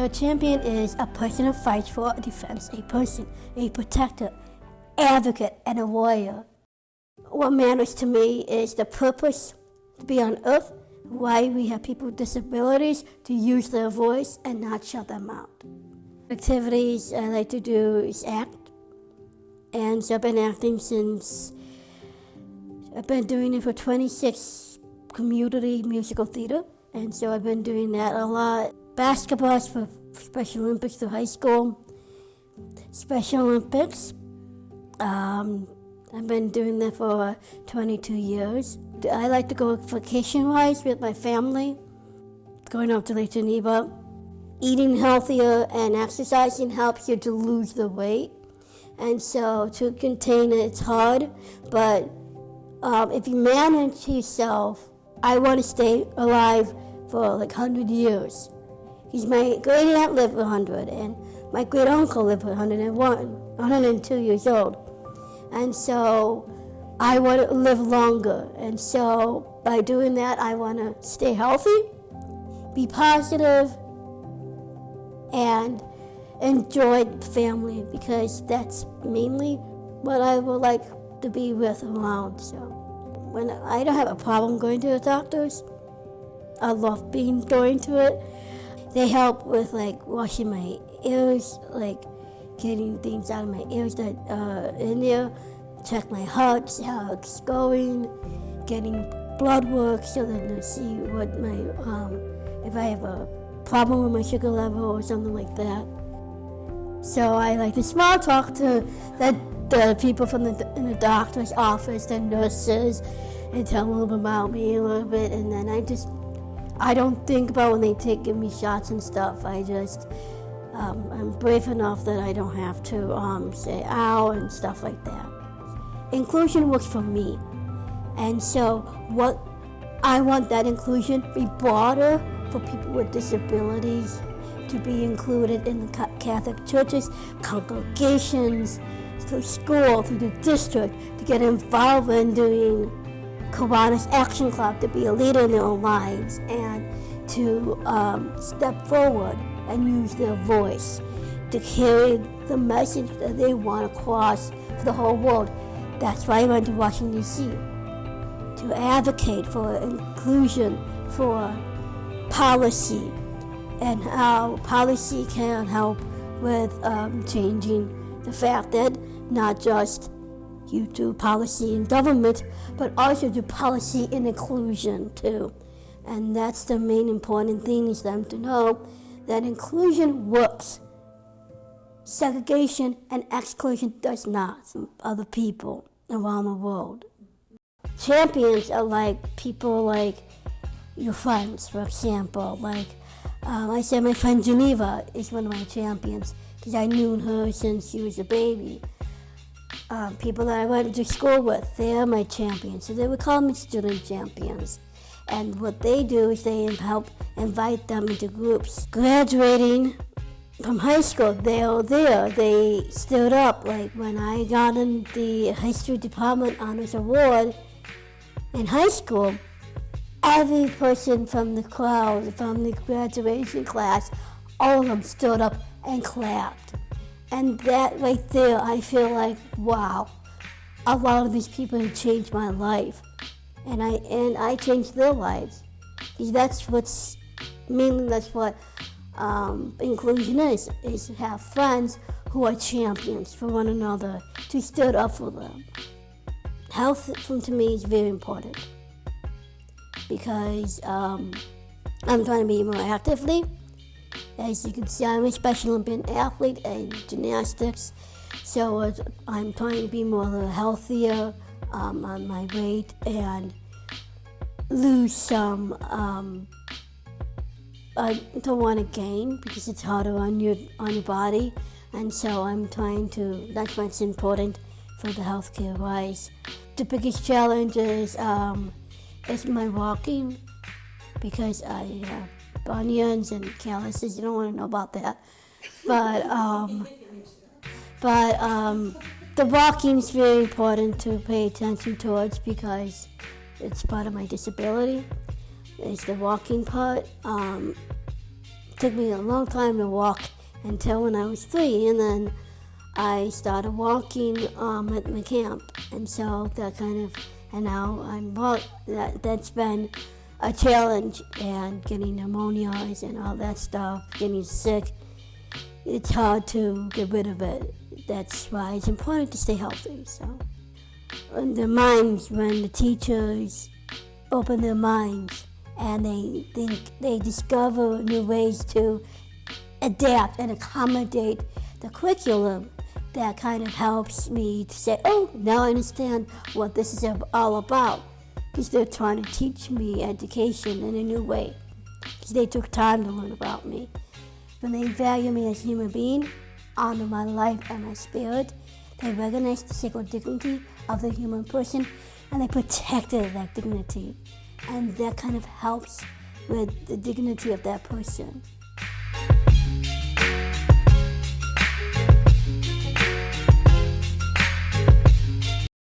A champion is a person who fights for defense, a person, a protector, advocate, and a warrior. What matters to me is the purpose to be on earth, why we have people with disabilities to use their voice and not shut them out. Activities I like to do is act, and so I've been acting since, I've been doing it for 26 community musical theater, and so I've been doing that a lot. Basketball for Special Olympics through high school, Special Olympics. I've been doing that for 22 years. I like to go vacation-wise with my family, going up to Lake Geneva. Eating healthier and exercising helps you to lose the weight. And so to contain it, it's hard, but if you manage yourself, I want to stay alive for like 100 years. Because my great aunt lived 100, and my great uncle lived 102 years old. And so I want to live longer. And so by doing that, I want to stay healthy, be positive, and enjoy the family, because that's mainly what I would like to be with around. So when I don't have a problem going to the doctors, I love going to it. They help with like washing my ears, like getting things out of my ears that in there, check my heart, see how it's going, getting blood work so that they see what my, if I have a problem with my sugar level or something like that. So I like to small talk to the people from in the doctor's office, the nurses, and tell them a little bit about me a little bit, and then I don't think about when they give me shots and stuff. I'm brave enough that I don't have to say ow and stuff like that. Inclusion works for me, and so what I want that inclusion to be broader for people with disabilities, to be included in the Catholic churches, congregations, through school, through the district, to get involved in doing Kiwanis Action Club, to be a leader in their own lives, and to step forward and use their voice to carry the message that they want across for the whole world. That's why I went to Washington, D.C., to advocate for inclusion, for policy, and how policy can help with changing the fact that not just you do policy in government, but also do policy in inclusion too. And that's the main important thing, is them to know that inclusion works. Segregation and exclusion does not. Other people around the world. Champions are like people like your friends, for example. Like I said, my friend Geneva is one of my champions because I knew her since she was a baby. People that I went to school with, they're my champions. So they would call me student champions. And what they do is they help invite them into groups. Graduating from high school, they were there. They stood up. Like when I got in the History Department Honors Award in high school, every person from the crowd, from the graduation class, all of them stood up and clapped. And that right there, I feel like, wow, a lot of these people have changed my life. And I changed their lives. Because that's what inclusion is to have friends who are champions for one another, to stand up for them. Health, to me, is very important. Because I'm trying to be more actively. As you can see, I'm a Special Olympic athlete in gymnastics, so I'm trying to be more healthier on my weight and lose some. I don't want to gain because it's harder on your body, and so I'm trying to. That's why it's important for the healthcare wise. The biggest challenge is my walking, because I have bunions and calluses. You don't want to know about that, but the walking is very important to pay attention towards, because it's part of my disability. It's the walking part. took me a long time to walk until when I was 3, and then I started walking at my camp, and so that kind of, and now that's been a challenge, and getting pneumonias and all that stuff, getting sick. It's hard to get rid of it. That's why it's important to stay healthy. So, and the minds, when the teachers open their minds and they discover new ways to adapt and accommodate the curriculum, that kind of helps me to say, oh, now I understand what this is all about. Because they're trying to teach me education in a new way. Because they took time to learn about me. When they value me as a human being, honor my life and my spirit, they recognize the sacred dignity of the human person, and they protected that dignity. And that kind of helps with the dignity of that person.